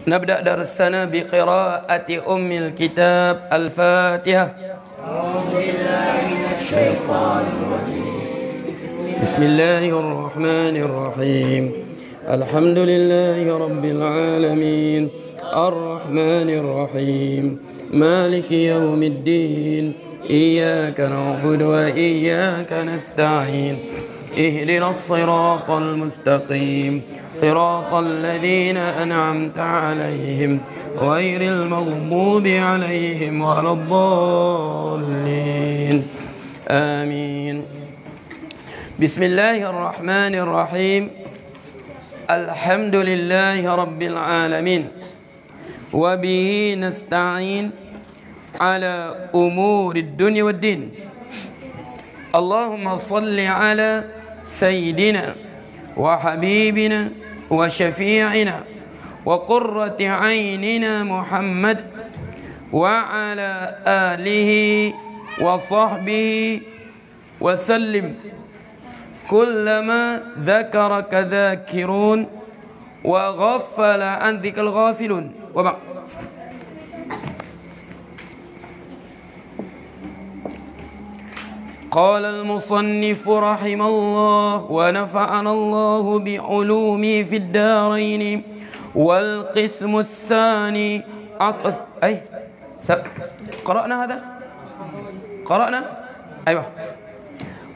نبدأ درسنا بقراءة أم الكتاب الفاتحة. أعوذ بالله من الشيطان الرجيم. بسم الله الرحمن الرحيم. الحمد لله رب العالمين الرحمن الرحيم مالك يوم الدين إياك نعبد وإياك نستعين اهدنا الصراط المستقيم صراط الذين أنعمت عليهم غير المغضوب عليهم ولا الضالين آمين. بسم الله الرحمن الرحيم. الحمد لله رب العالمين وبه نستعين على أمور الدنيا والدين. اللهم صل على سيدنا وحبيبنا وشفيعنا وقرة عيننا محمد وعلى آله وصحبه وسلم. كلما ذكرك ذاكرون وغفل عن ذكر الغافلون. وبعد. قال المصنف رحمه الله ونفعنا الله بعلومه في الدارين. والقسم الثاني قرأنا هذا؟ قرأنا؟ أيوة.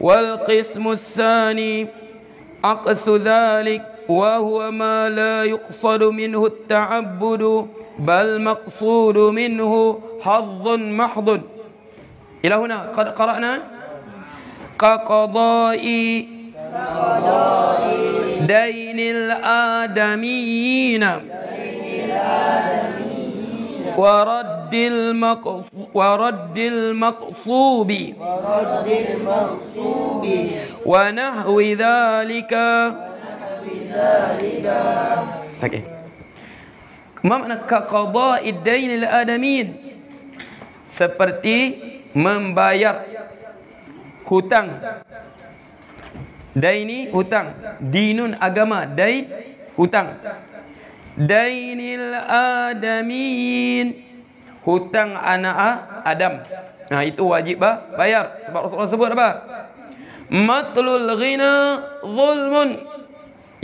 والقسم الثاني عكس ذلك وهو ما لا يقصد منه التعبد بل مقصود منه حظ محض. إلى هنا قد قرأنا كقضاء دين الآدميين ورد المقصوب ونحو ذلك. Okay. Ma makna kaqada'i dain al-adamin? Seperti membayar hutang. Daini hutang, dinun agama, dain hutang. Dainil adamin, hutang anak Adam. Nah, itu wajib bayar. Sebab Rasulullah sebut apa? Matlul ghina zulmun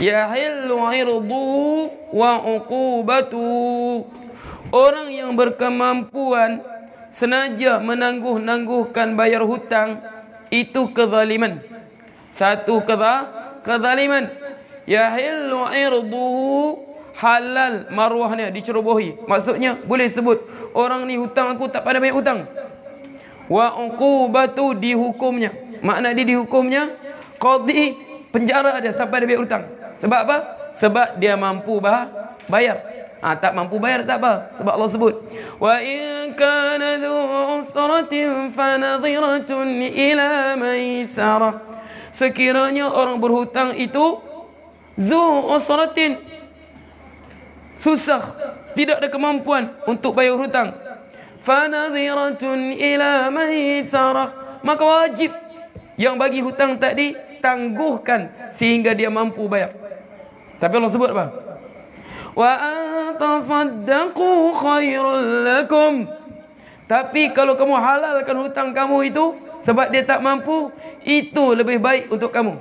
yahillu irduhu wa uqubatuhu. Orang yang berkemampuan senaja menangguh-nangguhkan bayar hutang, itu kezaliman. Satu kezaliman. Yahillu irduhu, halal maruahnya dicerobohi. Maksudnya boleh sebut orang ni hutang aku tak pada bayar hutang. Wa uqubatu, dihukumnya. Makna dia dihukumnya qadhi, penjara dia sampai dia bayar hutang. Sebab apa? Sebab dia mampu bayar. Tak mampu bayar tak apa, sebab Allah sebut wa in kana dhu usratin fanadhiratun ila maisarah. Sekiranya orang berhutang itu dhu usratin, susah, tidak ada kemampuan untuk bayar hutang, fanadhiratun ila maisarah, maka wajib yang bagi hutang tadi tangguhkan sehingga dia mampu bayar. Tapi Allah sebut apa? Wa antasaddaqu khairul lakum. Tapi kalau kamu halalkan hutang kamu itu sebab dia tak mampu, itu lebih baik untuk kamu.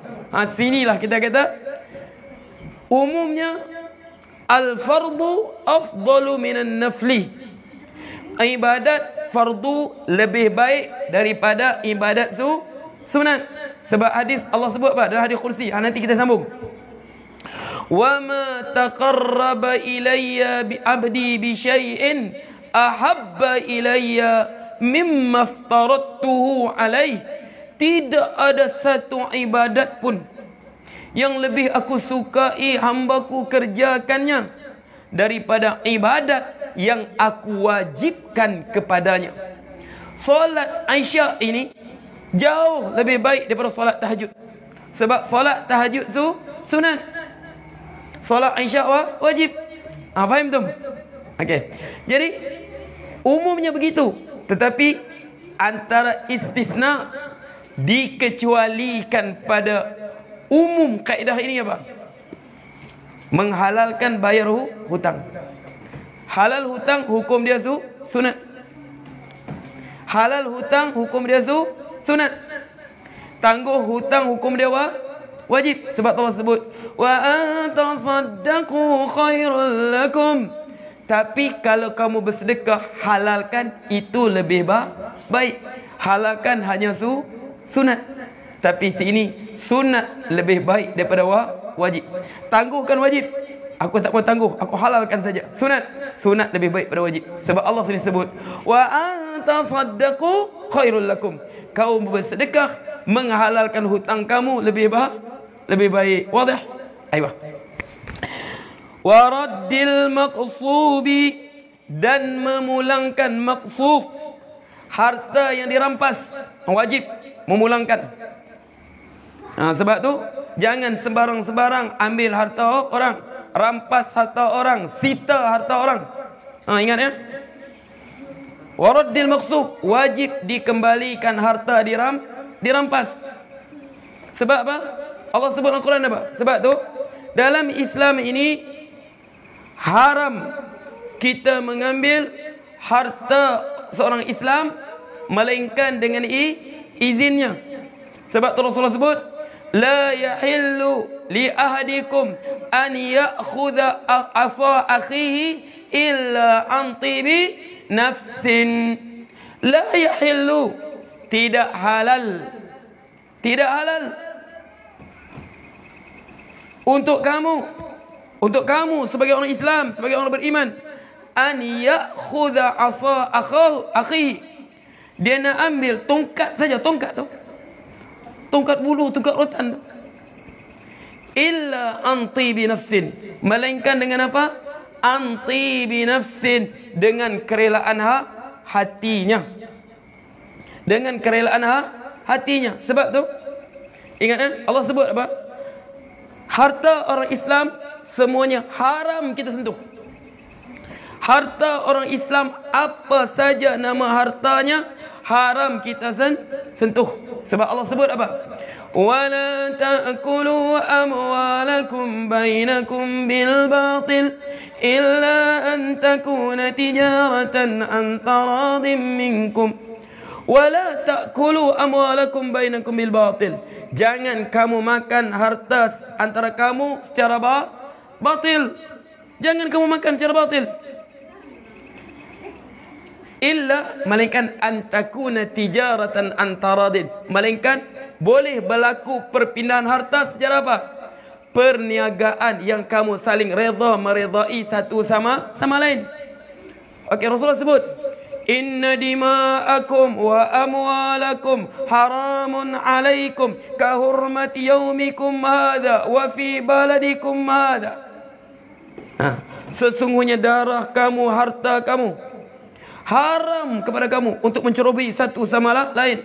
Sinilah kita kata umumnya al-fardu afdalu minan nafli. Ibadat fardu lebih baik daripada ibadat sunat. Sebab hadis Allah sebut apa? Dalam hadis kursi. Nanti kita sambung. وَمَا تَقَرَّبَ إِلَيَّ بِعَبْدِي بِشَيْءٍ أَحَبَّ إِلَيَّ مِمَّا افْتَرَضْتُهُ عَلَيْهِ. Tidak ada satu ibadat pun yang lebih aku sukai hambaku kerjakannya daripada ibadat yang aku wajibkan kepadanya. Solat Aisyah ini jauh lebih baik daripada solat tahajud. Sebab solat tahajud sunat, solat Aisyah wajib. Faham tu? Okey. Jadi umumnya begitu. Tetapi antara istisna, dikecualikan pada umum kaedah ini apa? Menghalalkan bayar hutang. Halal hutang hukum dia sunat. Halal hutang hukum dia sunat. Tangguh hutang hukum dia wajib. Sebab Allah sebut wa antasaddaqu khairul lakum. Tapi kalau kamu bersedekah, halalkan, itu lebih baik. Halalkan hanya sunat. Tapi sini sunat lebih baik daripada wajib. Tangguhkan wajib, aku tak mau tangguh, aku halalkan saja. Sunat lebih baik daripada wajib. Sebab Allah sendiri sebut wa antasaddaqu khairul lakum. Kau bersedekah menghalalkan hutang kamu lebih baik. Wadah? Ayo. Waraddil maqsubi, dan memulangkan maqsub, harta yang dirampas, wajib memulangkan. Sebab tu jangan sembarang-sembarang ambil harta orang, rampas harta orang, sita harta orang. Ingat ya. Waraddil maqsub, wajib dikembalikan harta dirampas. Sebab apa? Allah sebut dalam Quran apa? Sebab tu dalam Islam ini haram kita mengambil harta seorang Islam melainkan dengan izinnya. Sebab Rasulullah sebut la yahillu li ahadikum an ya'khudha afa akhihi illa an tibi nafsin. La yahillu, tidak halal untuk kamu sebagai orang Islam, sebagai orang beriman, an ya'khudha asa akhihi, dia nak ambil tongkat saja, tongkat bulu, tongkat rotan tu, illa anti bi nafsin, melainkan dengan apa? Anti bi nafsin, dengan kerelaan hatinya. Dengan kerelaan hatinya. Sebab tu ingat Allah sebut apa? Harta orang Islam semuanya haram kita sentuh. Harta orang Islam, apa saja nama hartanya, haram kita sentuh. Sebab Allah sebut apa? وَلَا تَأْكُلُوا أَمْوَالَكُمْ بَيْنَكُمْ بِالْبَاطِلِ إِلَّا أَنْ تَكُونَ تِجَارَةً عَنْ تَرَاضٍ مِنْكُمْ وَلَا تَأْكُلُوا أَمْوَالَكُمْ بَيْنَكُمْ بِالْبَاطِلِ. Jangan kamu makan harta antara kamu secara batil. Jangan kamu makan secara batil. Illa, melainkan antakuna tijaratan antaradin, melainkan boleh berlaku perpindahan harta secara apa? Perniagaan yang kamu saling redha meredai satu sama lain. Okey, Rasulullah sebut inna dima'akum wa amwalakum haramun alaikum ka hurmati yaumikum hadha wa fi baladikum hadha. Sesungguhnya darah kamu, harta kamu haram kepada kamu untuk mencerobohi satu sama lain.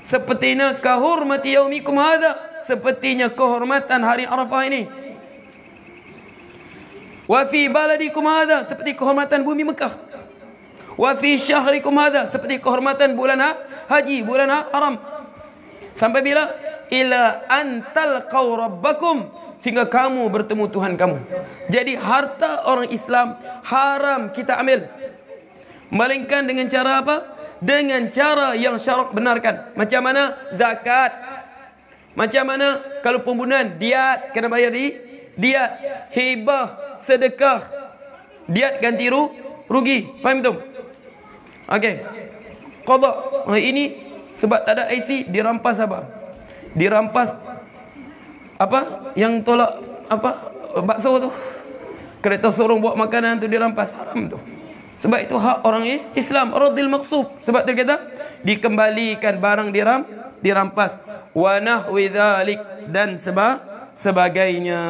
Sepertinya kahurmati yaumikum hadha, sepertinya kehormatan hari Arafah ini. Wa fi baladikum hadha, seperti kehormatan bumi Mekah. Wa fi syahrikum hadha, seperti kehormatan bulan haji, bulan haram. Sampai bila? Ila antal qaw rabbakum, sehingga kamu bertemu Tuhan kamu. Jadi harta orang Islam haram kita ambil, melainkan dengan cara apa? Dengan cara yang syarak benarkan. Macam mana? Zakat. Macam mana? Kalau pembunuhan, diat, kena bayar diat. Hibah, sedekah, diat ganti rugi. Faham tu? Okey. Qada. Ini sebab tak ada IC, dirampas apa? Dirampas apa? Yang tolak apa? Bakso tu. Kereta sorong bawa makanan tu dirampas, haram tu. Sebab itu hak orang Islam. Radil maqsub. Sebab tu kata dikembalikan barang dirampas. Wa nahwi dzalik, dan sebagainya.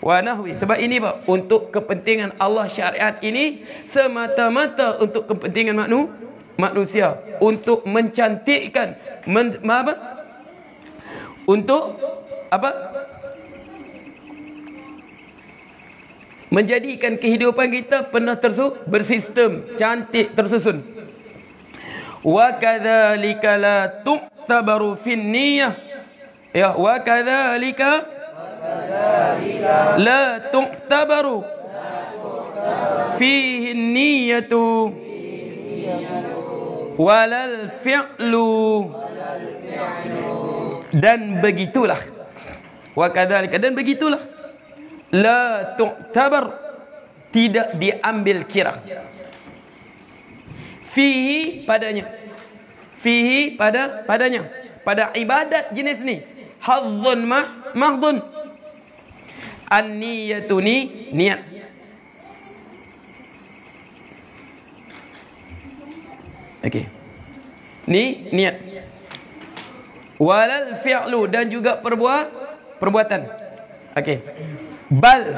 Wa nahwi. Sebab ini Pak, untuk kepentingan Allah, syariat ini semata-mata untuk kepentingan manusia, untuk mencantikkan untuk apa? Menjadikan kehidupan kita pernah bersistem, cantik, tersusun. Wa kadzalika la tu'tabaru fin niyyah. Ya, wa kadzalika la tu'tabaru fihi niyatu walal fi'lu, dan begitulah, wa kadzalika, dan begitulah, la tu'tabar, tidak diambil kira, fihi padanya, fihi padanya, pada ibadat jenis ni, hadzun mahdun, an-niyatu ni niat. Okey. Ni niat. Walal fi'lu, dan juga perbuatan. Okey. Bal.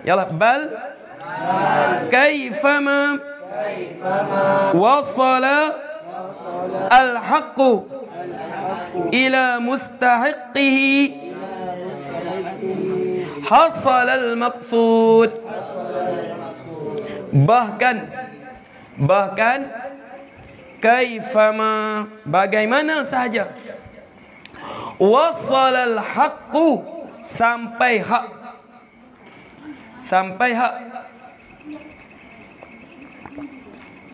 Yalah, bal. Kaifama wasala al-haqqu ila mustahiqihi hasal al-maqsud. Bahkan kaifama, bagaimana sahaja, wasal al-haqqu, sampai hak,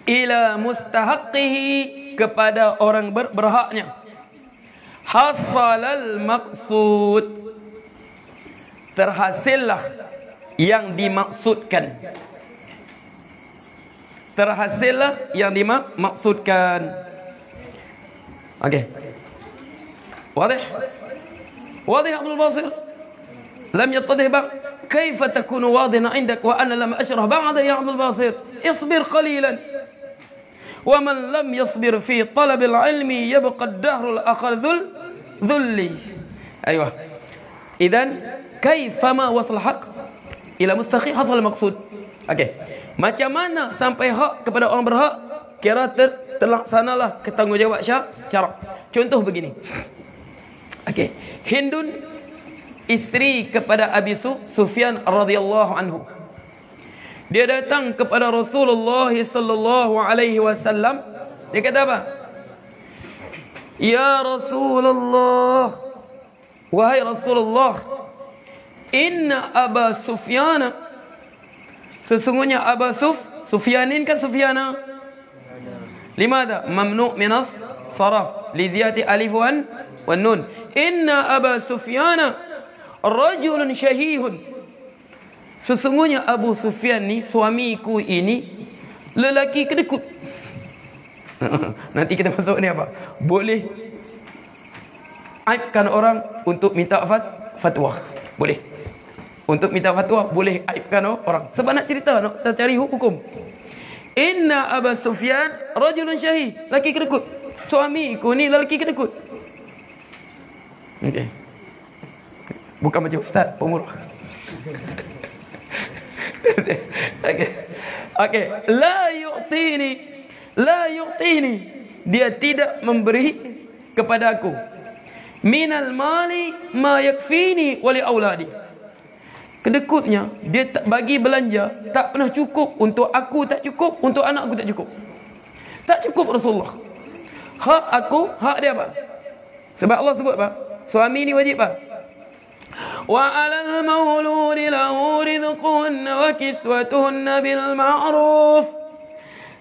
ila mustahiqihi, kepada orang berhaknya, hasalal maqsud, terhasillah yang dimaksudkan, terhasillah yang dimaksudkan. Okey, واضح عبد الباسط؟ لم يتضح بعد؟ كيف تكون واضحا عندك وأنا لم أشرح بعد يا عبد الباسط؟ اصبر قليلا، ومن لم يصبر في طلب العلم يبقى الدهر الآخر ذلي. أيوة، إذن كيفما وصل الحق إلى مستحق حصل المقصود. Okey, macam mana sampai hak kepada orang berhak, kira terlaksanalah ketanggungjawab syarak. Contoh begini. Okey, Hindun, isteri kepada Abi Sufyan radhiyallahu anhu, dia datang kepada Rasulullah sallallahu alaihi wasallam. Dia kata apa? Ya Rasulullah, wahai Rasulullah, inna Aba Sufyan, sesungguhnya Aba Sufyanin kan Sufyana, limada mamnu' minas saraf li ziyati alif wan nun. Inna Aba Sufyana rajulun syahihun, sesungguhnya Abu Sufyan ni, suamiku ini, lelaki kedekut. Nanti kita masuk ni apa? Boleh aibkan orang untuk minta fatwa. Boleh. Untuk minta fatwa, boleh aibkan orang. Sebab nak cerita, nak cari hukum. Inna Aba Sufyan rajulun syahih, lelaki kedekut. Suamiku ni lelaki kedekut. Okey. Bukan macam ustaz pemurah. Okey, la yu'tini, dia tidak memberi kepadaku, minal mali ma yakfini wa li auladi. Kedekutnya, dia tak bagi belanja, tak pernah cukup untuk aku, tak cukup untuk anak aku, tak cukup. Tak cukup Rasulullah. Hak aku, hak dia apa? Sebab Allah sebut apa? Suami ni wajib apa? وعلى المولود له رزقهن وكسوتهن بالمعروف,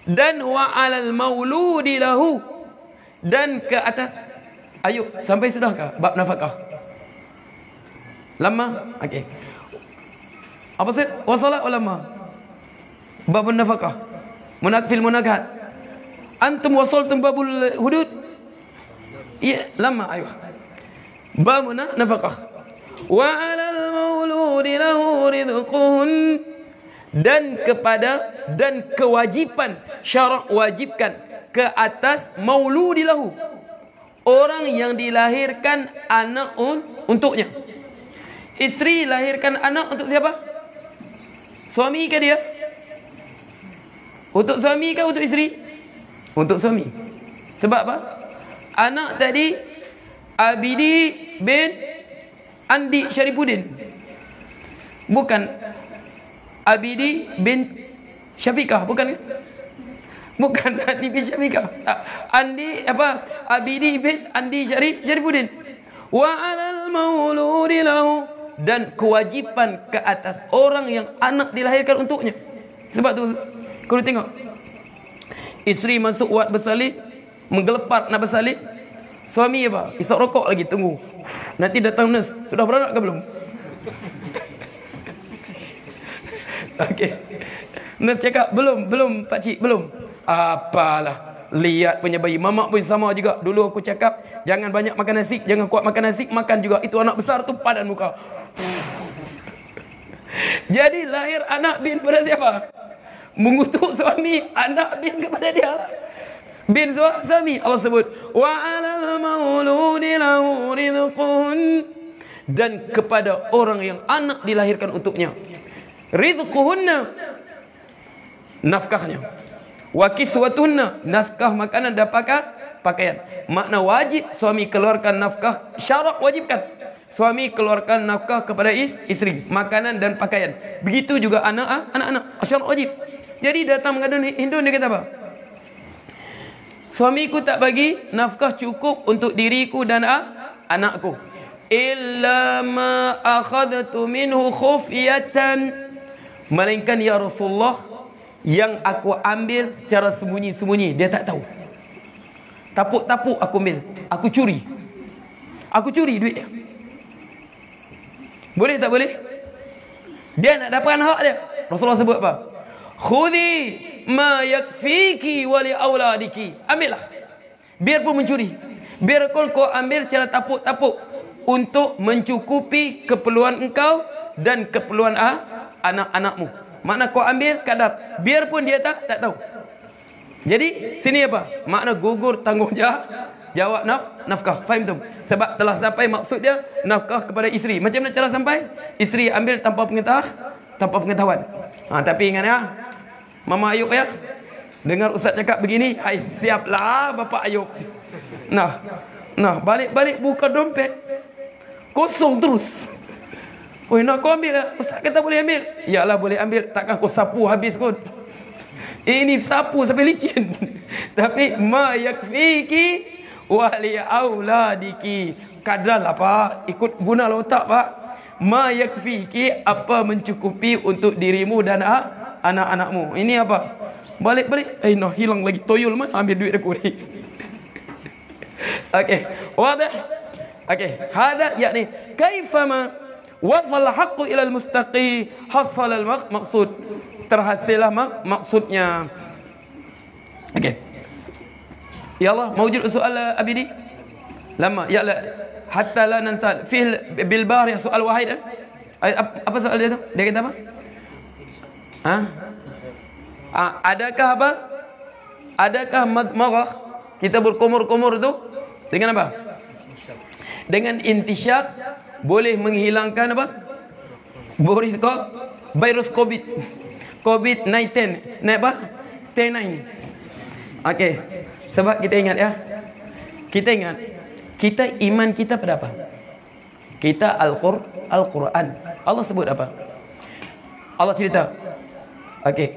dan وعلى المولود له, dan ke atas. Ayo, sampai sudahkah bab nafkah? Lama? Okey. Apa sih? Wasalat ulama. Bab nafkah. Munakfil munakat. Antum wasaltum babul hudud? Ya, lama. Ayo. Bab nafkah. Wa 'alal mauludi lahu rizquhun, dan kepada, dan kewajiban syarak wajibkan ke atas mauludi lahu, orang yang dilahirkan anak untuknya. Isteri lahirkan anak untuk siapa? Suami ke dia? Untuk suami ke untuk isteri? Untuk suami. Sebab apa? Anak tadi Abidi bin Andi Syarifuddin, bukan Abidi bin Syafiqah, bukan? Bukan Andi bin Syafiqah. Andi apa? Abidi bin Andi Syarifuddin. Wa 'alal mauludi lahu, dan kewajiban ke atas orang yang anak dilahirkan untuknya. Sebab tu kalau tengok isteri masuk wad bersalin, menggelepar nak bersalin, suami apa? Isap rokok lagi, tunggu. Nanti datang nurse, sudah beranak ke belum? Okey. Nurse cakap, belum pak cik, belum. Apalah, lihat punya bayi. Mamak pun sama juga. Dulu aku cakap, jangan banyak makan nasi, jangan kuat makan nasi, makan juga. Itu anak besar tu padan muka. Jadi lahir anak bin pada siapa? Mengutuk suami, anak bin kepada dia. Bin suami, Allah sebut wa 'alal mauludi lahu rizquhun, dan kepada orang yang anak dilahirkan untuknya rizquhunna, nafkahnya, wa kiswatuhunna, nafkah makanan dan pakaian. Makna wajib suami keluarkan nafkah, syarat wajibkan suami keluarkan nafkah kepada isteri, makanan dan pakaian. Begitu juga anak-anak, syarat wajib. Jadi datang mengadu Hindu, dia kata apa? Suamiku tak bagi nafkah cukup untuk diriku dan anakku. Illa ma akhadtu minhu khufyatan, melainkan ya Rasulullah, yang aku ambil secara sembunyi-sembunyi, dia tak tahu. Tapuk-tapuk aku ambil, aku curi duit dia. Boleh tak boleh? Dia nak dapatkan hak dia. Rasulullah sebut apa? Khudhi ma yakfiki wa li auladiki. Ambillah. Biarpun mencuri. Biarpun kau ambil secara tapuk-tapuk untuk mencukupi keperluan engkau dan keperluan anak-anakmu. Makna kau ambil kadar. Biarpun dia tak tahu. Jadi sini apa? Makna gugur tanggungjawab nafkah. Faham tu? Sebab telah sampai maksud dia nafkah kepada isteri. Macam mana cara sampai? Isteri ambil tanpa pengetahuan. Tapi ingat ya, Mama Ayub ya, dengar ustaz cakap begini, hai siaplah Bapak Ayub. Nah, balik buka dompet, kosong terus. Oi, nak kau ambil lah. Ustaz kata boleh ambil. Yalah boleh ambil, takkan kau sapu habis kot. Ini sapu sampai licin. Tapi ma yakfiki wa li auladiki. Kadarlah Pak, ikut guna otak Pak. Ma yakfiki, apa mencukupi untuk dirimu dan anak-anakmu. Ini apa? Balik. Hilang lagi toyol man, ambil duit aku ni. Okey, wadah. Okey, hada yakni kaifama wasal haqqu ila al-mustaqi hasal al-maqsud. Terhasillah maksudnya. Okey. Ya Allah, mawjud soal abidi? Lama, ya la, hatta la nansal fil bil bari soal wahid. Apa soal dia tu? Dia kata apa? Adakah apa? Adakah madmaghah, kita berkumur-kumur tu dengan apa? Dengan intisyak boleh menghilangkan apa? Virus COVID-19. Naik apa? T9. Okey. Sebab kita ingat ya. Kita iman kita pada apa? Kita Al-Quran. Allah sebut apa? Allah cerita. Okey.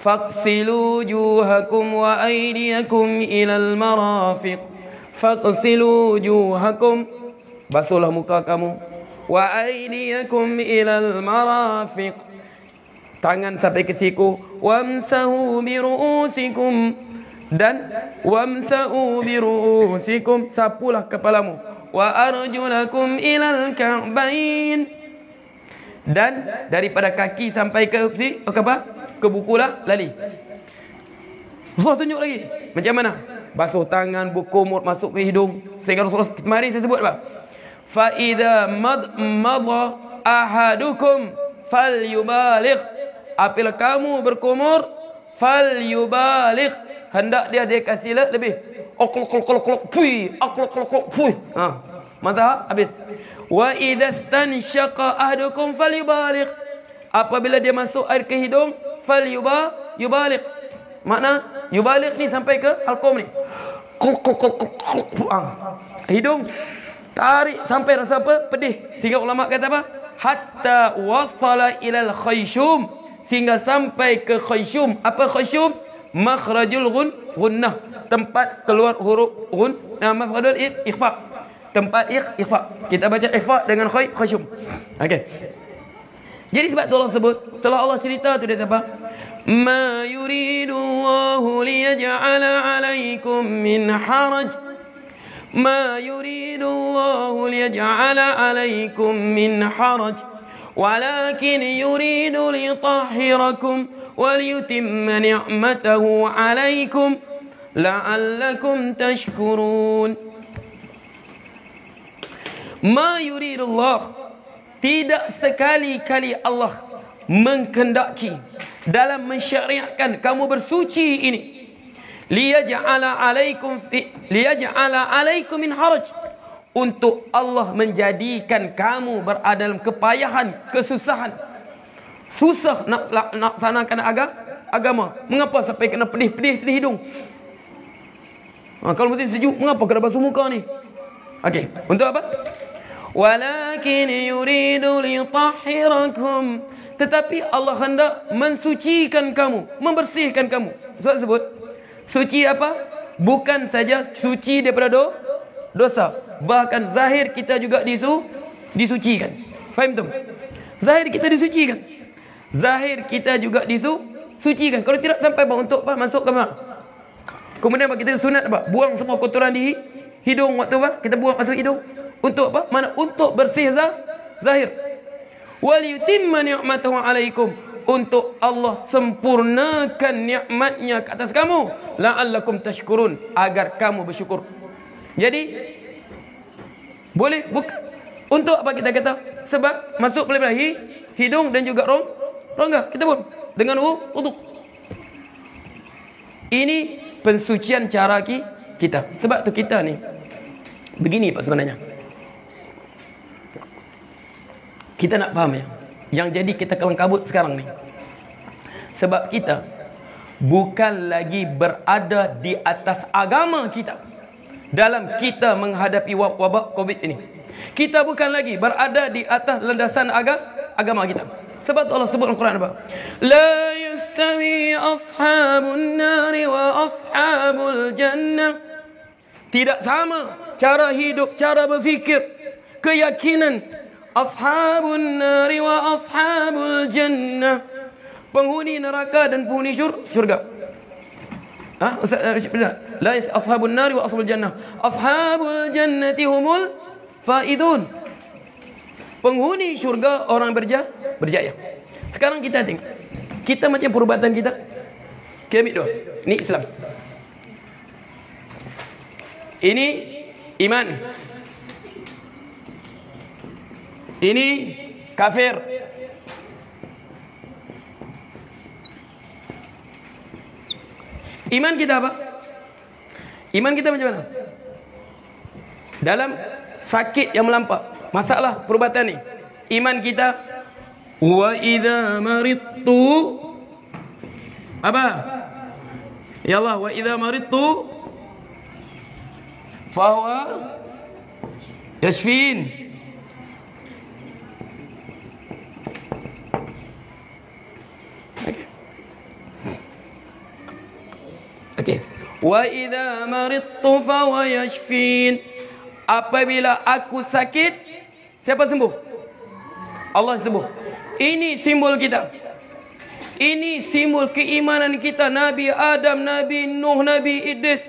Faqsilu wujuhakum wa aydiyakum ilal marafiq. Faqsilu wujuhakum, basuhlah muka kamu, wa aydiyakum ilal marafiq, tangan sampai ke siku, wamsahu bi ru'usikum, dan wamsahu bi ru'usikum, sapulah kepalamu, wa arjulakum ilal ka'bain, dan daripada kaki sampai ke apa? Ke bukulah lali. Rasulullah tunjuk lagi macam mana basuh tangan, berkumur, masuk ke hidung. Sehingga Rasulullah kemarin saya sebut apa? Fa idza madha ahadukum falyubaligh, apabila kamu berkumur, falyubaligh, hendak dia kasih lebih. Mata habis. Wa idza stanshaqa ahadukum falyubaligh, apabila dia masuk air ke hidung, falyubaligh. Makna yubaligh ni sampai ke halqum ni. Hidung tarik sampai rasa apa? Pedih. Sehingga ulama kata apa? Hatta wasala ilal khayshum, sehingga sampai ke khayshum. Apa khayshum? Makhrajul gunnah, tempat keluar huruf makhrajul ikhfa, tempat ikhfa. Kita baca ikhfa dengan khayshum. Okey. Jadi sebab tu Allah sebut, setelah Allah cerita tu dia apa? ما يريد الله ليجعل عليكم من حرج ما يريد الله ليجعل عليكم من حرج ولكن يريد ليطهركم وليتم نعمته عليكم لعلكم تشكرون. ما يريد الله, tidak sekali-kali Allah menghendaki dalam mensyariatkan kamu bersuci ini, liyaj'ala alaikum min haraj, untuk Allah menjadikan kamu berada dalam kepayahan, kesusahan, susah nak laksanakan agama. Mengapa sampai kena pedih-pedih di hidung? Kalau musim sejuk, mengapa kena basuh muka ni? Okey, untuk apa? Walakin yuridu litahhirakum, tetapi Allah hendak mensucikan kamu, membersihkan kamu. Ustaz sebut suci apa? Bukan saja suci daripada dosa, bahkan zahir kita juga disucikan. Faham tu? Zahir kita disucikan, zahir kita juga disucikan. Kalau tidak sampai untuk apa? Masuk ke mana? Kemudian kita sunat apa? Buang semua kotoran di hidung waktu apa? Kita buang masuk hidung. Untuk apa? Mana? Untuk bersih zahir. Wal yutimma ni'matahu alaikum, untuk Allah sempurnakan nikmatnya ke atas kamu, la'allakum tashkurun, agar kamu bersyukur. Jadi boleh untuk apa kita kata? Sebab masuk melalui hidung dan juga rongga. Kita pun dengan wudu. Ini pensucian cara kita. Sebab tu kita ni begini Pak sebenarnya. Kita nak faham ya, yang jadi kita kelang kabut sekarang ni, sebab kita bukan lagi berada di atas agama kita dalam kita menghadapi wabak COVID ini. Kita bukan lagi berada di atas landasan agama kita. Sebab Allah sebut dalam Quran apa? La yastawi ashabun nari wa ashabul jannah. Tidak sama cara hidup, cara berfikir, keyakinan ashabun nari wa ashabul jannah, penghuni neraka dan penghuni syurga. La ashabun nari wa ashabul jannah, ashabul jannati humul faidun, penghuni syurga orang berjaya. Sekarang kita tengok, kita macam perubatan kita. Kita ambil dua. Ini Islam, ini iman, ini kafir. Iman kita apa? Iman kita macam mana? Dalam sakit yang melampau, masalah perubatan ni, iman kita, wa idza maridtu apa? Ya Allah, wa idza maridtu fa huwa yashfin. Wa idza maridtu fa huwa yashfin. Apabila aku sakit, siapa sembuh? Allah sembuh. Ini simbol kita. Ini simbol keimanan kita. Nabi Adam, Nabi Nuh, Nabi Idris.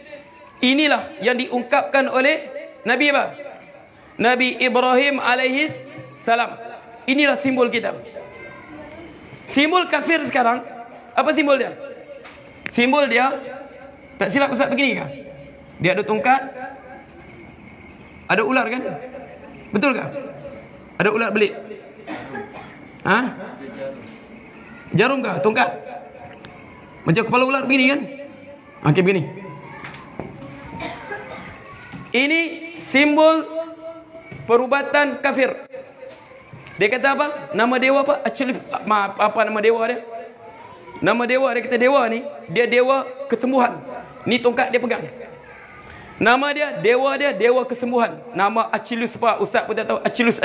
Inilah yang diungkapkan oleh Nabi apa? Nabi Ibrahim alaihis salam. Inilah simbol kita. Simbol kafir sekarang, apa simbol dia? Simbol dia, tak silap Ustaz begini kan? Dia ada tongkat, ada ular kan? Betul kan? Ada ular belit. Jarum kah? Tongkat? Macam kepala ular begini kan? Okey, begini. Ini simbol perubatan kafir. Dia kata apa? Nama dewa apa? Apa nama dewa dia? Nama dewa dia kata dewa ni, dia dewa kesembuhan. Ni tongkat dia pegang. Nama dia, dewa kesembuhan. Nama Achilles Pak, Ustaz pun tak tahu. Achilles.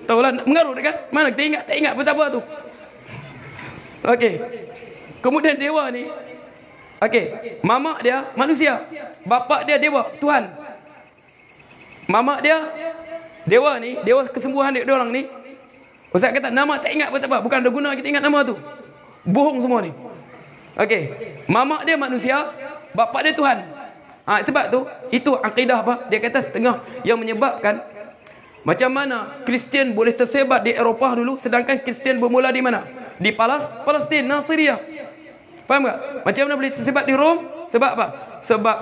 Tahulah, mengarut kan? Mana kita ingat, tak ingat betapa tu. Okey. Kemudian dewa ni, okey, mamak dia manusia, bapak dia dewa, Tuhan. Mamak dia dewa ni, dewa kesembuhan dia orang ni. Ustaz kata nama tak ingat betapa, bukan ada guna kita ingat nama tu. Bohong semua ni. Okey. Mamak dia manusia, bapak dia Tuhan. Sebab tu, itu akidah apa? Dia kata setengah yang menyebabkan macam mana Kristian boleh tersebar di Eropah dulu, sedangkan Kristian bermula di mana? Di Palestin, Nasiriyah. Faham tak? Macam mana boleh tersebar di Rom? Sebab apa? Sebab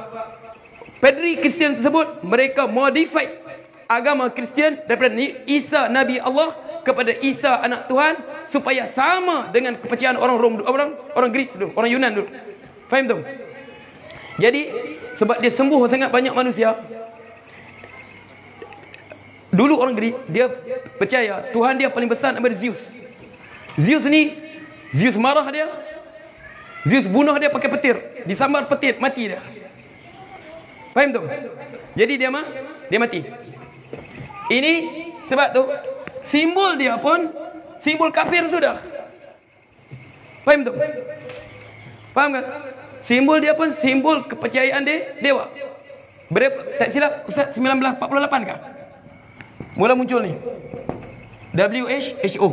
padri Kristian tersebut, mereka modified agama Kristian daripada Isa Nabi Allah kepada Isa anak Tuhan, supaya sama dengan kepercayaan orang Rom, orang Greek dulu, orang Yunan dulu. Faham tu? Jadi sebab dia sembuh sangat banyak manusia. Dulu orang Greek dia percaya Tuhan dia paling besar daripada Zeus. Zeus marah dia. Zeus bunuh dia pakai petir, disambar petir, mati dia. Faham tu? Jadi dia mati. Ini sebab tu simbol dia pun simbol kafir sudah. Faham tu? Faham kan? Simbol dia pun simbol kepercayaan dia dewa. Tak silap Ustaz 1948 kah? Mula muncul ni WHO.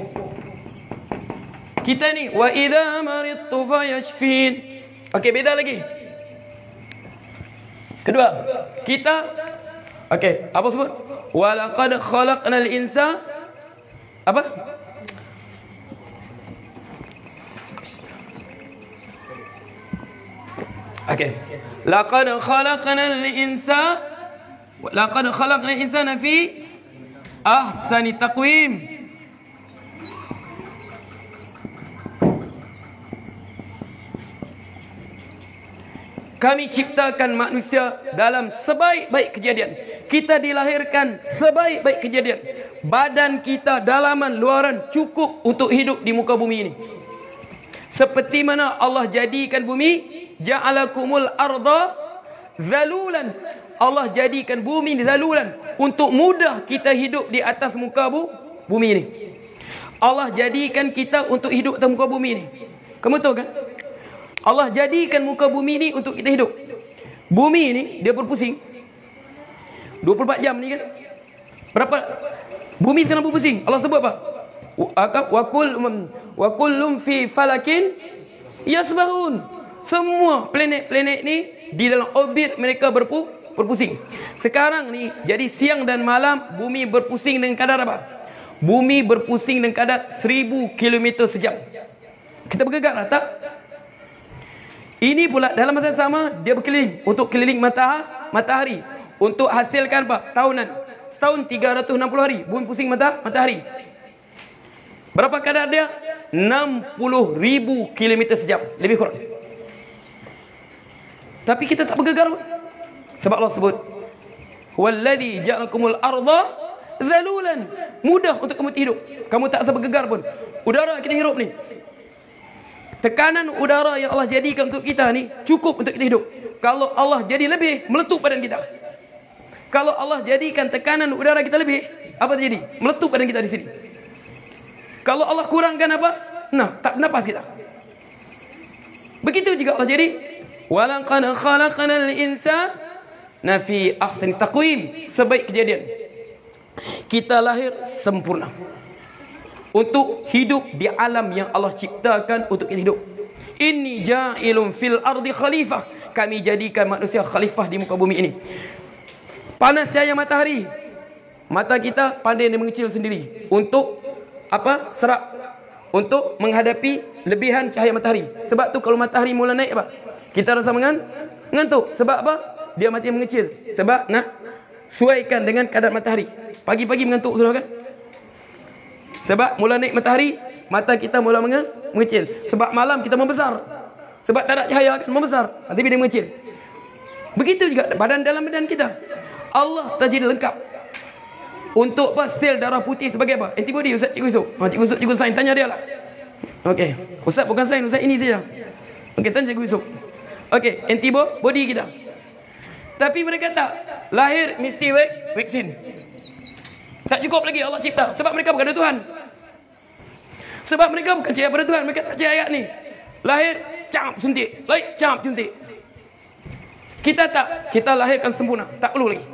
Kita ni wa idza maridtu fayashfin. Okey, beda lagi. Kedua, kita okey, apa sebut? Wa laqad khalaqnal insa apa? Okey. Laqad khalaqnal insana fi ahsani taqwim. Kami ciptakan manusia dalam sebaik-baik kejadian. Kita dilahirkan sebaik-baik kejadian. Badan kita dalaman luaran cukup untuk hidup di muka bumi ini. Seperti mana Allah jadikan bumi, ja'alakumul arda zalulan. Allah jadikan bumi zalulan untuk mudah kita hidup di atas muka bumi ini. Allah jadikan kita untuk hidup atas muka bumi ini. Kamu tahu kan? Allah jadikan muka bumi ini untuk kita hidup. Bumi ini dia berpusing 24 jam ni kan. Berapa bumi sekarang berpusing? Allah sebut apa? Wa kullum fi falakin yasbahun. Semua planet-planet ni di dalam orbit mereka berpusing. Sekarang ni jadi siang dan malam bumi berpusing dengan kadar apa? Bumi berpusing dengan kadar 1000 km sejam. Kita bergerak lah tak? Ini pula dalam masa sama dia berkeliling untuk keliling matahari untuk hasilkan apa? Tahunan. Setahun 360 hari bumi pusing matahari. Berapa kadar dia? 60,000 km sejam, lebih kurang. Tapi kita tak bergegar pun. Sebab Allah sebut Walladhi ja'alakumul arda zalulan. Mudah untuk kamu hidup. Kamu tak rasa bergegar pun. Udara kita hirup ni, tekanan udara yang Allah jadikan untuk kita ni cukup untuk kita hidup. Kalau Allah jadi lebih, meletup badan kita. Kalau Allah jadikan tekanan udara kita lebih, apa terjadi? Meletup badan kita di sini. Kalau Allah kurangkan apa? Tak nafas kita. Begitu juga Allah jadi walaqad khalaqnal insana fi ahsani taqwim. Sebaik kejadian. Kita lahir sempurna untuk hidup di alam yang Allah ciptakan untuk kita hidup. Inni ja'ilun fil ardi khalifah. Kami jadikan manusia khalifah di muka bumi ini. Panas cahaya matahari, mata kita pandai mengecil sendiri untuk apa? Serap, untuk menghadapi lebihan cahaya matahari. Sebab tu kalau matahari mula naik apa? Kita rasa mengantuk. Sebab apa? Dia mati mengecil. Sebab nak sesuaikan dengan kadar matahari. Pagi-pagi mengantuk sudah kan? Sebab mula naik matahari, mata kita mula mengecil. Sebab malam kita membesar. Sebab tak ada cahaya kan membesar. Tapi dia mengecil. Begitu juga dalam badan kita. Allah tak jadi lengkap. Untuk apa? Sel darah putih sebagai apa? Antibody. Ustaz Cikgu Yusuf. Cikgu sains tanya dia lah. Okey. Ustaz bukan sains, Ustaz ini saja. Okey, tanya Cikgu Yusuf. Okey, antibody kita. Tapi mereka tak. Lahir mesti vaksin. Tak cukup lagi Allah cipta. Sebab mereka bukan ada Tuhan. Sebab mereka bukan percaya pada Tuhan. Mereka tak percaya ayat ni. Lahir, camp, suntik. Lahir, camp, suntik. Kita tak. Kita lahirkan sempurna. Tak perlu lagi.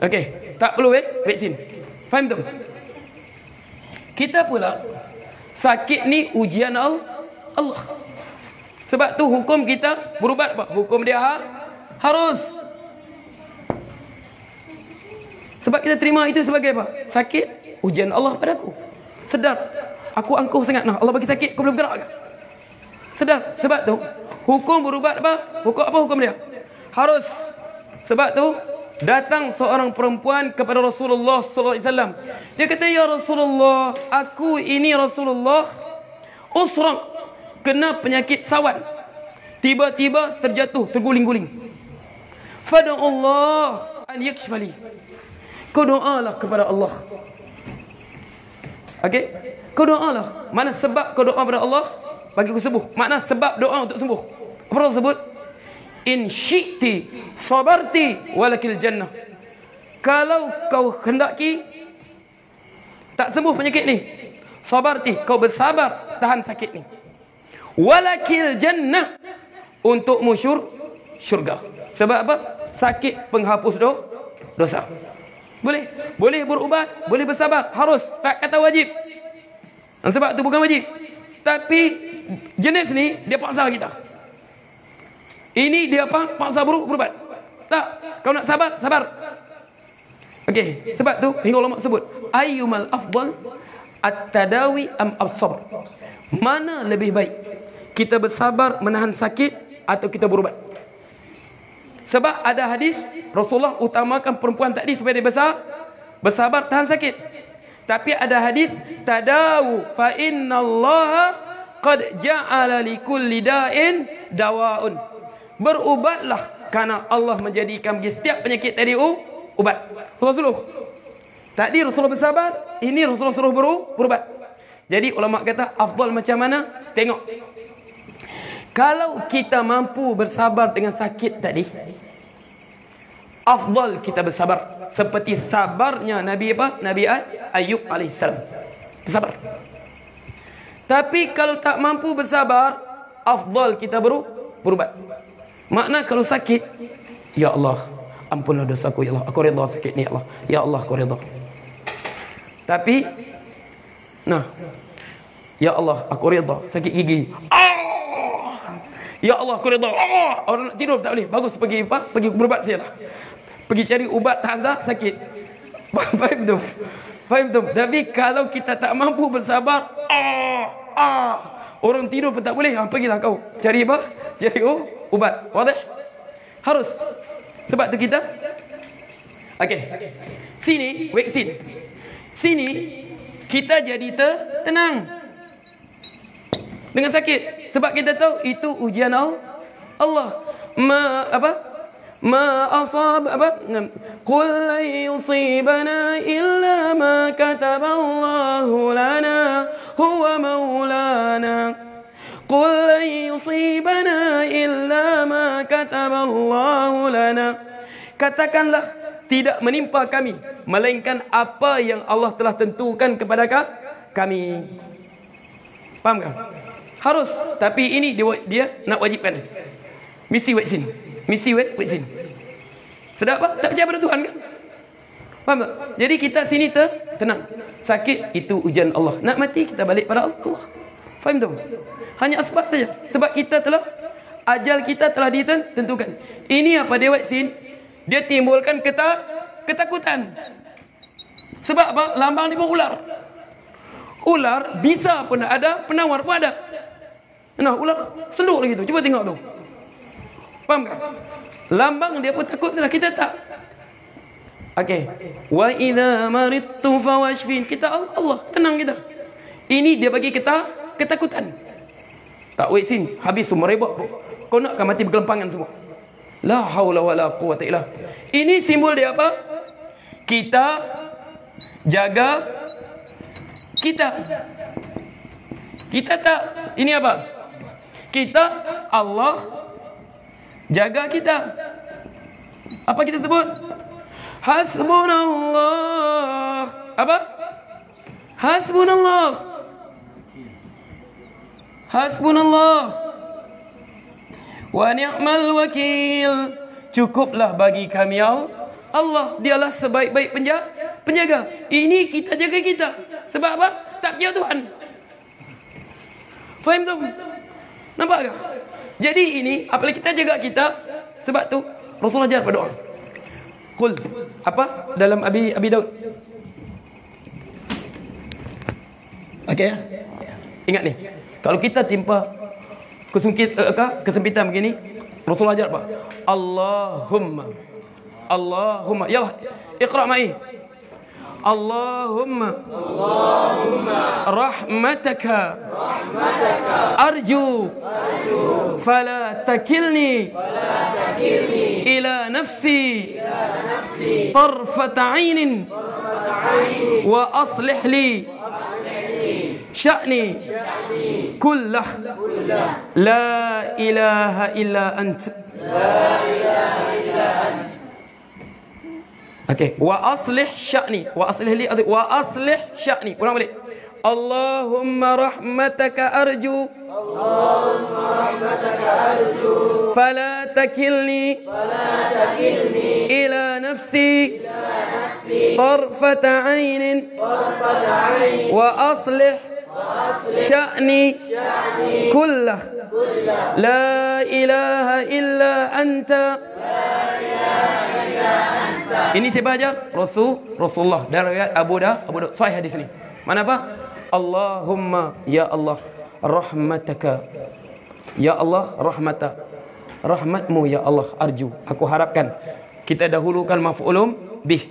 Okey. Tak perlu vaksin. Faham tu? Kita pula sakit ni ujian Allah. Sebab tu hukum kita berubat apa? Hukum dia harus. Sebab kita terima itu sebagai apa? Sakit, ujian Allah padaku. Sedar, aku angkuh sangat. Nah, Allah bagi sakit, kau belum gerak ke? Sedar. Sebab tu hukum berubat apa? Hukum dia? Harus. Sebab tu datang seorang perempuan kepada Rasulullah sallallahu alaihi wasallam. Dia kata, "Ya Rasulullah, aku ini Rasulullah usraq, kena penyakit sawan. Tiba-tiba terjatuh, terguling-guling. Fad'u Allah an yakshfali." Kau doalah kepada Allah. Okey? Kau doalah. Mana sebab kau doa kepada Allah bagi aku sembuh? Makna sebab doa untuk sembuh. Apa Allah sebut? In syi'ti sabarti walakil jannah. Kalau kau hendaki tak sembuh penyakit ni, sabarti, kau bersabar tahan sakit ni. Walakil jannah, untukmu syurga. Sebab apa? Sakit penghapus dosa. Boleh berubat, boleh bersabar, harus, tak kata wajib. Sebab tu bukan wajib. Tapi jenis ni dia paksa kita. Ini dia apa? Paksa berubat. Tak, kau nak sabar. Okey, sebab tu hingga ulama sebut, ayyumal afdal at-tadawi am as-sabr. Mana lebih baik? Kita bersabar menahan sakit atau kita berubat? Sebab ada hadis Rasulullah utamakan perempuan tadi supaya dia bersabar tahan sakit. Tapi ada hadis tadawu fa innallaha qad ja'ala likulli da'in dawa'un. Berubatlah karena Allah menjadikan bagi setiap penyakit tadi ubat. Rasulullah tadi Rasulullah bersabar, ini Rasulullah suruh berubat. Jadi ulama kata afdal macam mana? Tengok. Kalau kita mampu bersabar dengan sakit tadi, afdal kita bersabar seperti sabarnya Nabi apa? Nabi Ayub alaihissalam. Bersabar. Tapi kalau tak mampu bersabar, afdal kita berubat. Makna kalau sakit, ya Allah, ampunlah dosaku ya Allah. Aku redha sakit ni ya Allah. Ya Allah, aku redha. Tapi ya Allah, aku redha sakit gigi. Ya Allah, aku redha. Orang nak tidur tak boleh. Bagus pergi berubat saja lah. Pergi cari ubat tahan sakit. Faham tu? Tapi kalau kita tak mampu bersabar, orang tidur pun tak boleh. Pergilah kau cari apa? Cari ubat. Wadah? Harus. Sebab tu kita sini, vaksin. Sini kita jadi tenang dengan sakit. Sebab kita tahu itu ujian Allah. Ma asab qul la yusibana illa ma kataballahu lana huwa maulana. Qul la yusibana illa ma kataballahu lana. Katakanlah tidak menimpa kami melainkan apa yang Allah telah tentukan kepada kami. Faham tak? Harus. Tapi ini dia nak wajibkan. Mesti vaksin. Sedap apa? Tak percaya pada Tuhan kan? Faham tak? Jadi kita sini tenang. Sakit itu ujian Allah. Nak mati kita balik pada Allah. Faham tak? Hanya asbab saja. Sebab kita ajal kita telah ditentukan. Ini apa dia vaksin? Dia timbulkan ketakutan. Sebab apa? Lambang ni pun ular. Ular bisa pun ada, penawar pun ada. Nah, ular seluk lagi tu. Cuba tengok tu. Faham tak? Lambang dia pun takut sudah, kita tak. Okey. Wa idza maridtu fawashfin. Kita Allah, tenang kita. Ini dia bagi kita ketakutan. Tak vaksin, habis semua rebak. Kau nak akan mati bergelempangan semua. La haula wala quwwata illa. Ini simbol dia apa? Kita jaga kita. Kita tak. Ini apa? Kita Allah jaga kita. Apa kita sebut? Hasbunallah. Apa? Hasbunallah. Wa ni'mal wakil. Cukuplah bagi kami Allah. Dialah sebaik-baik penjaga. Ini kita jaga kita. Sebab apa? Tak percaya Tuhan. Faham tak? Nampak tak? Jadi ini apabila kita jaga kita, sebab tu Rasulullah ajar berdoa. Qul apa dalam Abi Daud. Okey ya. Ingat ni. Kalau kita timpa kesempitan begini, Rasulullah ajar apa? Allahumma. Yalah, iqra ma'i. Allahumma rahmataka arju fala takilni ila nafsi tarfata 'ainin wa aslih li sya'ni kullah la ilaha illa ant. Okey, wa aslih sya'ni, wa aslih li, wa aslih sya'ni. Ulang balik. Allahumma rahmataka arju fala takilni ila nafsi tarfata 'ainin wa aslih sya'ni kullah la ilaha illa anta. Ini siapa ajar? Rasulullah. Dari riwayat Abu Daud. Sahih hadis ni. Mana apa? Allahumma ya Allah rahmataka. Ya Allah rahmatmu ya Allah arju. Aku harapkan. Kita dahulukan maf'ulum bih.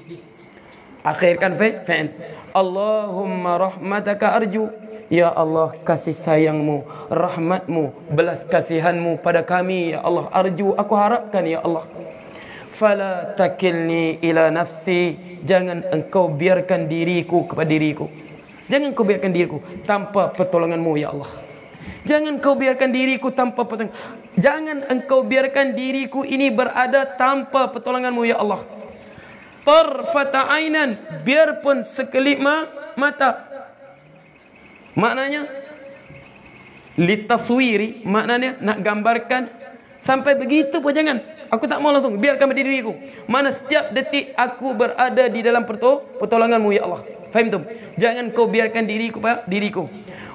Akhirkan fa'il. Allahumma rahmataka arju. Ya Allah, kasih sayangmu, rahmatmu, belas kasihanmu pada kami ya Allah arju. Aku harapkan ya Allah. Fala takilni ila nafsi. Jangan engkau biarkan diriku kepada diriku. Jangan kau biarkan diriku tanpa pertolonganmu ya Allah. Jangan kau biarkan diriku tanpa pertolongan. Jangan engkau biarkan diriku ini berada tanpa pertolonganmu ya Allah. Tarfata ainan, biarpun sekelip mata. Maknanya litaswiri, maknanya nak gambarkan sampai begitu pun jangan. Aku tak mau langsung, biarkan berdiriku. Mana setiap detik aku berada di dalam pertolonganmu ya Allah. Faham tu? Jangan kau biarkan diriku.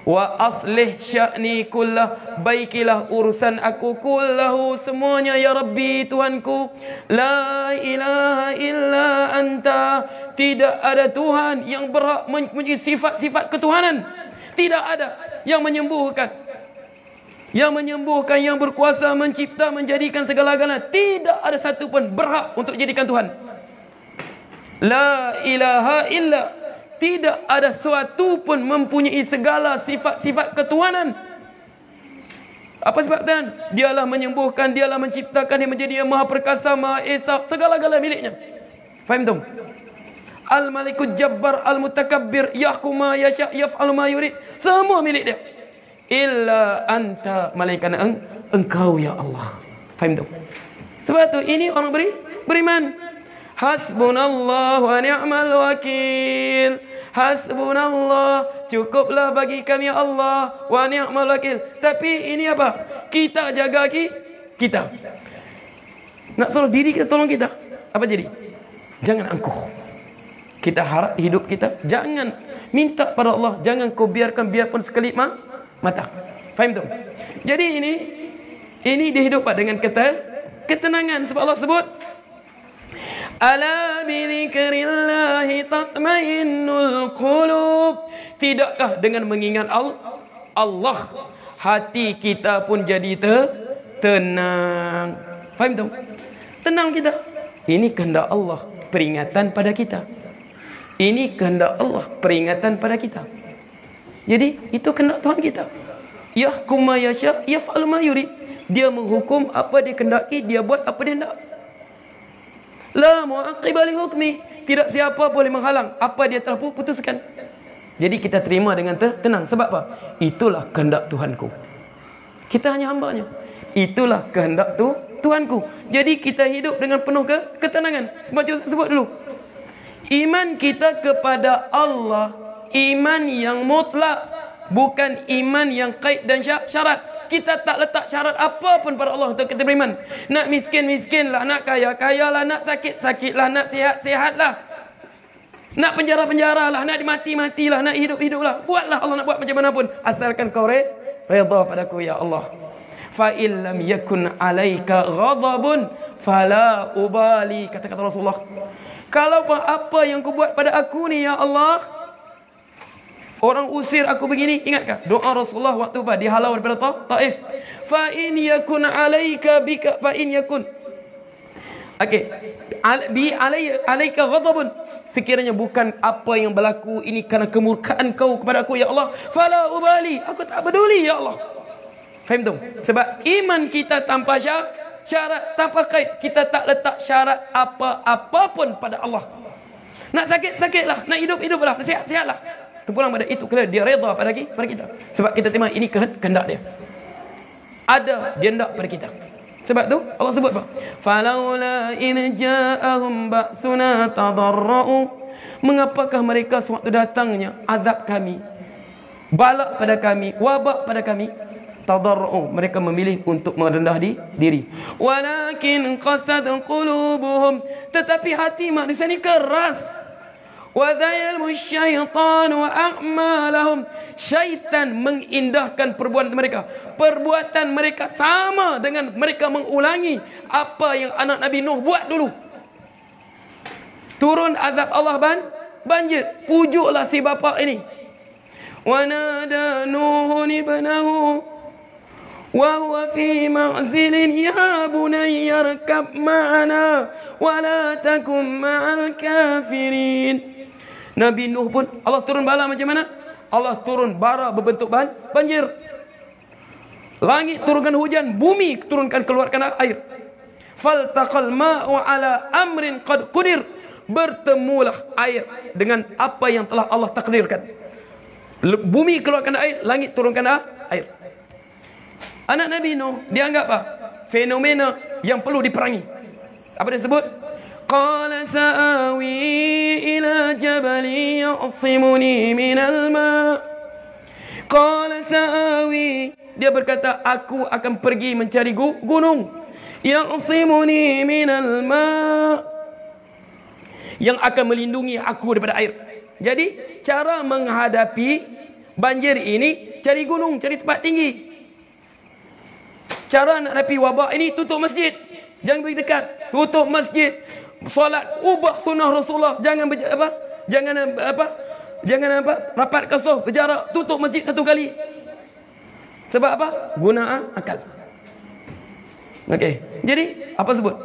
Wa aslih sya'ni kullah, baikilah urusan aku kullahu semuanya ya Rabbi Tuhanku. La ilaha illa anta. Tidak ada Tuhan yang berhak mempunyai sifat-sifat ketuhanan. Tidak ada yang menyembuhkan. Yang menyembuhkan, yang berkuasa mencipta, menjadikan segala-galanya. Tidak ada satu pun berhak untuk jadikan Tuhan. La ilaha illa. Tidak ada suatu pun mempunyai segala sifat-sifat ketuhanan. Apa sebab Tuhan? Dialah menyembuhkan, dialah menciptakan, dia menjadi yang maha perkasa, maha esa, segala-galanya miliknya. Faham tak? Al-Malikul Jabbar, Al-Mutakabbir, yahkum ma yasha, yaf'alu ma yurid. Semua milik dia. Illa anta, malaikat engkau ya Allah. Faham tak? Sebab tu ini orang beriman. Hasbunallah wa ni'mal wakil. Hasbunallah, cukuplah bagi kami ya Allah, wa ni'mal wakil. Tapi ini apa? Kita jaga kita. Nak suruh diri kita tolong kita. Apa jadi? Jangan angkuh. Kita harap hidup kita, jangan minta pada Allah, jangan kau biarkan biarpun sekelip mata. Faham tu? Jadi ini dihidupkan dengan ketenangan sebab Allah sebut ala bi dzikrillahi tatmainnul qulub. Tidakkah dengan mengingat Allah hati kita pun jadi tenang. Faham tu? Tenang kita. Ini kehendak Allah, peringatan pada kita. Ini kehendak Allah, peringatan pada kita. Jadi itu kehendak Tuhan kita. Yahkum ma yasha, yaf'alu ma yurid. Dia menghukum apa dia kehendaki, dia buat apa dia hendak. La mu'aqqiba li hukmi. Tidak siapa boleh menghalang apa dia telah putuskan. Jadi kita terima dengan tenang. Sebab apa? Itulah kehendak Tuhanku. Kita hanya hamba-Nya. Itulah kehendak Tuhanku. Jadi kita hidup dengan penuh ketenangan. Macam saya sebut dulu. Iman kita kepada Allah, iman yang mutlak, bukan iman yang qaid dan syarat. Kita tak letak syarat apa pun pada Allah untuk kita beriman. Nak miskin-miskinlah, nak kaya-kayalah, nak sakit-sakitlah, nak sihat-sihatlah. Nak penjara-penjaralah, nak dimati-matilah, nak hidup-hiduplah. Buatlah Allah nak buat macam mana pun. Asalkan kau redha padaku ya Allah. fa in lam yakun 'alaika ghadabun fala ubali. Kata Rasulullah, kalau apa yang kau buat pada aku ni ya Allah, orang usir aku begini, ingatkah doa Rasulullah waktu dihalau daripada Taif? Fa in yakun 'alaika bika fa in yakun bi alaika ghadabun, sekiranya bukan apa yang berlaku ini kerana kemurkaan kau kepada aku ya Allah, fala ubali, aku tak peduli ya Allah. Faham tu? Sebab iman kita tanpa syarat, tanpa kait, kita tak letak syarat apa-apa pun pada Allah. Nak sakit-sakitlah, nak hidup-hiduplah, nak sihat-sihatlah, terpulang pada itu kerana dia redha pada kita. Sebab kita terima ini kehendak dia. Ada dia hendak pada kita. Sebab tu Allah sebut apa? Falaula in ja'ahum ba'suna tadarra'u. Mengapakah mereka sewaktu datangnya azab kami, balak pada kami, wabak pada kami, tadarra'u, mereka memilih untuk merendah diri. Walakin qasad qulubuhum, tetapi hati manusia ni keras. Wa dhayalmu syaitanu a'malahum, syaitan mengindahkan perbuatan mereka. Perbuatan mereka sama dengan mereka mengulangi apa yang anak Nabi Nuh buat dulu. Turun azab Allah banjir, pujuklah si bapa ini. Wa nada Nuhun ibnahu wa huwa fi ma'zilin ya bunayya arkab ma'ana wa la takum ma'al kafirin. Nabi Nuh pun Allah turun bala macam mana? Allah turun bara berbentuk banjir. Langit turunkan hujan, bumi keluarkan air. Faltaqal ma'u ala amrin qad qudir. Bertemulah air dengan apa yang telah Allah takdirkan. Bumi keluarkan air, langit turunkan air. Anak Nabi Nuh dianggap apa? Fenomena yang perlu diperangi. Apa dia sebut? Qala sa'awi ila jabali ya'simuni minal ma'. Qala sa'awi, dia berkata aku akan pergi mencari gunung. Ya'simuni minal ma', yang akan melindungi aku daripada air. Jadi cara menghadapi banjir ini, cari gunung, cari tempat tinggi. Cara nak hadapi wabak ini, tutup masjid. Jangan pergi dekat, tutup masjid. Solat, ubah sunnah Rasulullah. Jangan rapat kasuh, berjarak, tutup masjid satu kali. Sebab apa? Guna akal. Okey. Jadi apa sebut?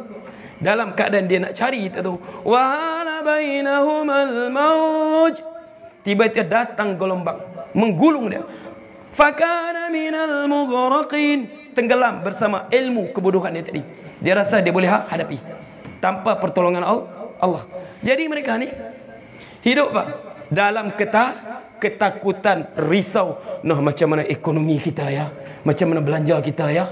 Dalam keadaan dia nak cari itu, wa hala bainahumal mauj, tiba-tiba datang gelombang, menggulung dia. Fakana minal mughraqin, tenggelam bersama ilmu kebodohan dia tadi. Dia rasa dia boleh hadapi tanpa pertolongan Allah. Jadi mereka ni hidup dalam ketakutan, risau. Nah, macam mana ekonomi kita ya? Macam mana belanja kita ya?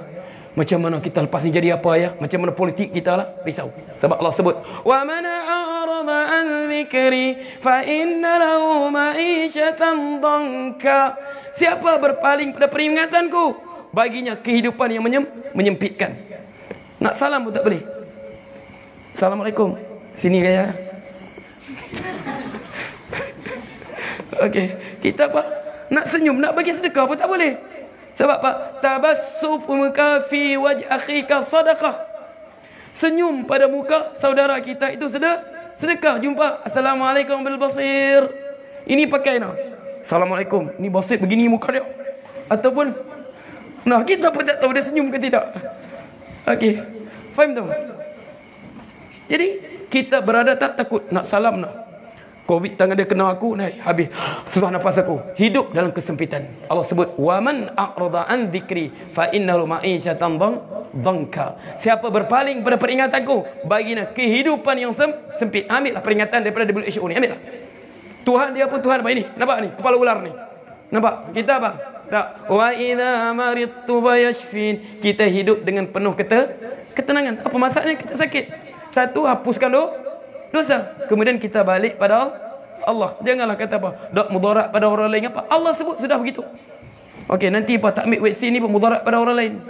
Macam mana kita lepas ni jadi apa ya? Macam mana politik kita lah? Risau. Sebab Allah sebut, wa man a'rada an dzikri fa inna lahu ma'isyatan dhanka. Siapa berpaling pada peringatanku, baginya kehidupan yang menyempitkan. Nak salam pun tak boleh. Assalamualaikum. Sini gaya. Okey, kita apa? Nak senyum, nak bagi sedekah pun tak boleh. Sebab apa? Tabassumuka fi wajhi akhika sadaqah. Senyum pada muka saudara kita itu sedekah. Jumpa, assalamualaikum bil basir. Ini pakai nah. Assalamualaikum. Ni basir begini muka dia. Ataupun nah, kita pun tak tahu dia senyum ke tidak. Okey. Faham tak? Jadi kita berada tak takut nak salam nak. Covid tangan dia kena aku, naik habis susah nafas aku. Hidup dalam kesempitan. Allah sebut wa man a'rada an dzikri fa innahu ma'isyatan dhanka. Siapa berpaling pada peringatanku, baginya kehidupan yang sempit. Ambillah peringatan daripada WHO ni, ambillah. Tuhan dia pun Tuhan apa ini? Nampak ni kepala ular ni. Nampak? Kita apa? Tak. Wa idza maridtu fayashfin. Kita hidup dengan penuh ketenangan. Apa masalahnya kita sakit? Satu, hapuskan dosa. Kemudian kita balik pada Allah. Janganlah kata apa, dak mudarat pada orang lain apa. Allah sebut sudah begitu. Okey, nanti apa tak ambil vaksin ni pun mudarat pada orang lain.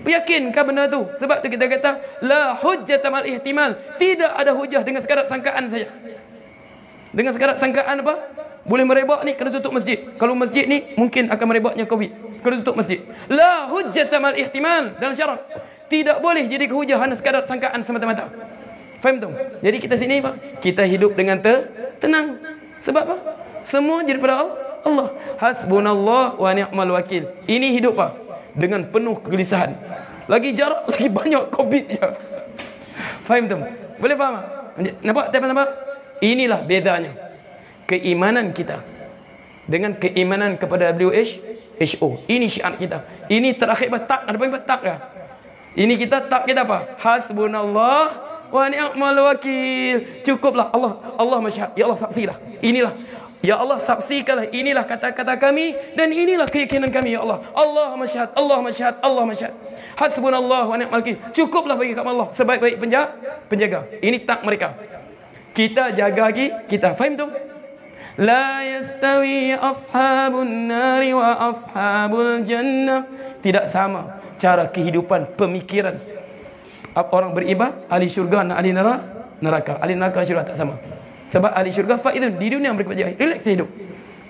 Yakinkah benda tu? Sebab tu kita kata la hujjata mal ihtimal. Tidak ada hujah dengan sekarat sangkaan saja. Dengan sekarat sangkaan apa? Boleh merebak ni kena tutup masjid. Kalau masjid ni mungkin akan merebaknya Covid. kena tutup masjid. La hujjata mal ihtimal dalam syarak. Tidak boleh jadi hujah hanya sekadar sangkaan semata-mata. Faham tu? Jadi kita sini Pak, kita hidup dengan tenang. Sebab apa? Semua jadi pada Allah. Hasbunallah wa ni'mal wakil. Ini hidup Pak dengan penuh kegelisahan. Lagi jarak, lagi banyak Covid je. Faham tu? Boleh faham tak? Nampak? Nampak? Inilah bedanya keimanan kita dengan keimanan kepada WHO. Ini syiar kita. Ini terakhir tak ada apa tak ya. Ini kita tak kita apa? Hasbunallah wa ni'mal wakil. Cukuplah Allah masyhad. Ya Allah saksilah. Inilah ya Allah saksikanlah, inilah kata-kata kami dan inilah keyakinan kami ya Allah. Allah masyhad, Allah masyhad, Allah masyhad. Hasbunallah wa ni'mal wakil. Cukuplah bagi kami Allah sebaik-baik penjaga. Ini tak mereka. Kita jaga lagi, kita faham tu? La yastawi ashabun nari wa ashabul jannah. Tidak sama cara kehidupan, pemikiran orang beribadah, ahli syurga dan ahli neraka. Ahli neraka syurga tak sama. Sebab ahli syurga faizun di dunia mereka berjaya, relax hidup.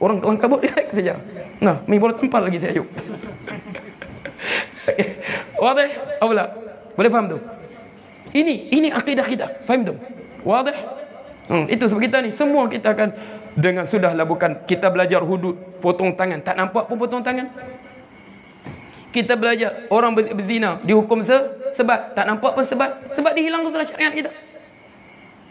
Orang kelang kabut relax saja. Nah, mi bola tempal lagi saya hidup. Wadih? Awla. Boleh faham tu? Ini akidah kita. Faham tu? Wadih? Itu sebab kita ni semua kita akan dengan sudahlah bukan kita belajar hudud potong tangan, tak nampak pun potong tangan. Kita belajar orang berzina dihukum sebab tak nampak pun sebab dihilang tu dalam syariat kita.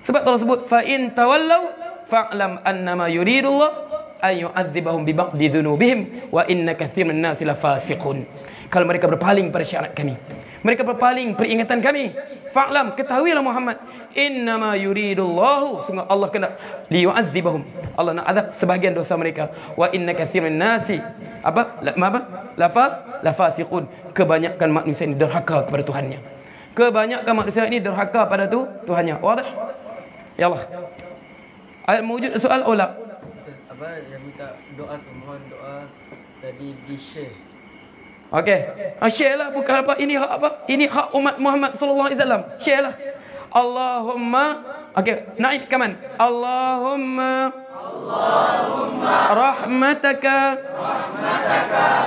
Sebab Allah sebut fa in tawallau fa'lam annama yuridullah ay yu'adzibahum bi ba'di dzunubihim wa inna katsiran min nasi lafasiqun. Kalau mereka berpaling pada syariat kami, mereka berpaling peringatan kami, fa'lam, ketahuilah Muhammad, innama yuridullahu, sungguh Allah kena liyu'adzibahum, Allah nak azab sebahagian dosa mereka, wa inna katsiran min nasi lafasiqun, kebanyakan manusia ini derhaka kepada Tuhannya. Kebanyakan manusia ini derhaka pada Tuhannya. Wadah? Ya Allah. Mewujud soal olah. Apa yang minta doa tu, mohon doa tadi di-share. Okey. Share lah, bukan apa ini hak apa? Ini hak umat Muhammad sallallahu alaihi wasallam. Share lah. Allahumma, okey, naik kaman. Allahumma rahmataka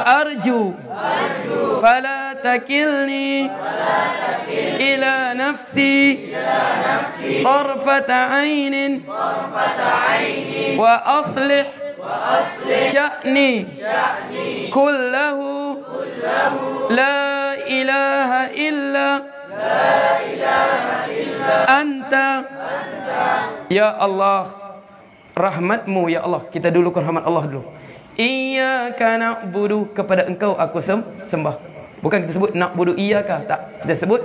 arju fala takilni ila nafsi tarfata ainin wa aslih sya'ni kullahu la ilaha illa anta ya Allah. Rahmatmu ya Allah. Kita dulu ke rahmat Allah dulu. Iyyaka na'budu, kepada engkau aku sembah. Bukan kita sebut na'budu iyyaka, tak. Kita sebut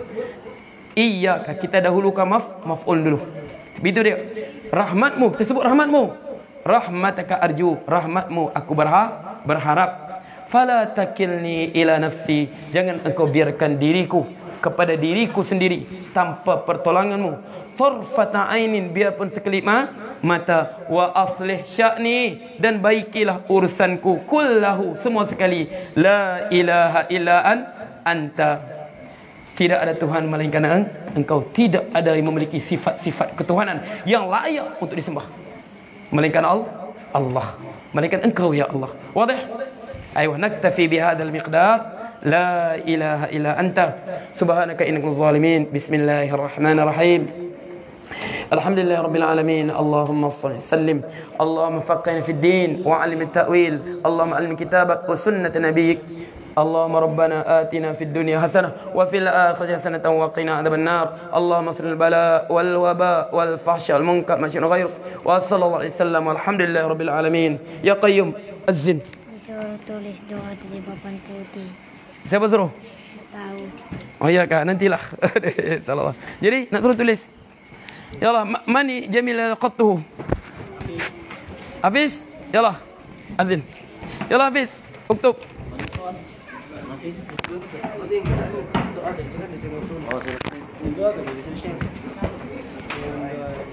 iyyaka. Kita dahulukan maf'ul dulu. Begitu dia. Rahmatmu, kita sebut rahmatmu. Rahmataka arju, rahmatmu aku berharap. Fala takilni ila nafsi, jangan engkau biarkan diriku kepada diriku sendiri tanpa pertolonganmu. Tarfata ainin, biarpun sekelip mata. Wa aslih sya'ni, dan baikilah urusanku. Kullahu, semua sekali. La ilaha illa anta, tidak ada Tuhan melainkan engkau. Tidak ada yang memiliki sifat-sifat ketuhanan yang layak untuk disembah melainkan Allah, melainkan engkau ya Allah. Wadih? Ayuh, naktafi bihadzal miqdar. La ilaha illa anta subhanaka innaka zalimin. Bismillahirrahmanirrahim. Alhamdulillah rabbil alamin. Allahumma salli sallim. Allahumma faqihna fid din wa 'allim at-ta'wil. Allahumma 'allim kitabak wa sunnat nabiyyik. Allahumma rabbana atina fid dunya hasanah wa fil akhirati hasanatan wa qina adzabannar. Allahumma salli al-bala wal waba wal fahsya wal munkar ma syi'a ghairuk. Wa sallallahu alaihi wasallam walhamdulillahi rabbil alamin. Ya qayyum azin. Tulis doa di papan putih. Siapa suruh? Tahu. Oh iya kak, nantilah. Salah. Jadi nak suruh tulis. Yalah, mani jamil qattuhu. Hafiz, yalah. Azin. Yalah Hafiz, uktub.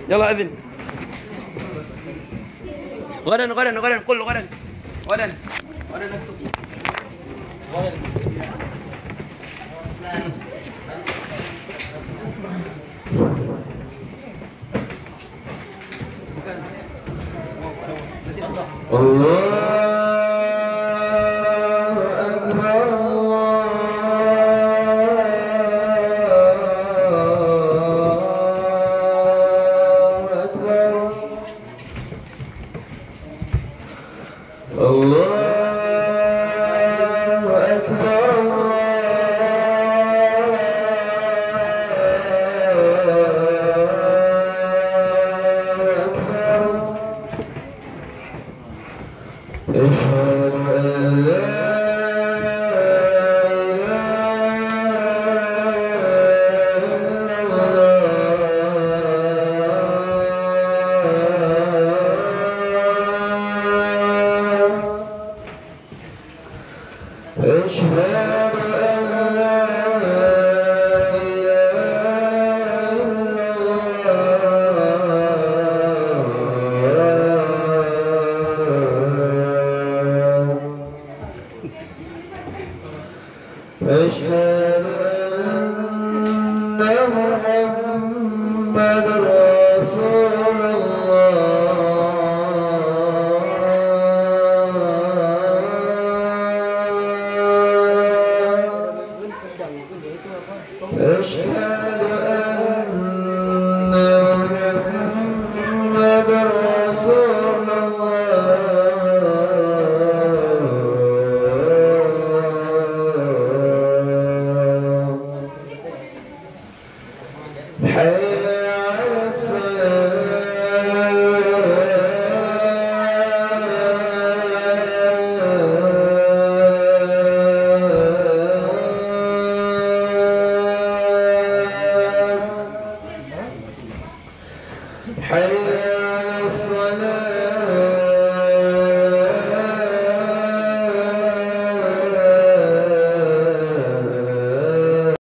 Yalah Azin. Gadan, qul gadan. Gadan uktub. Gadan. Allah أشهد أن محمد رسول الله أشهد أن محمد رسول الله حي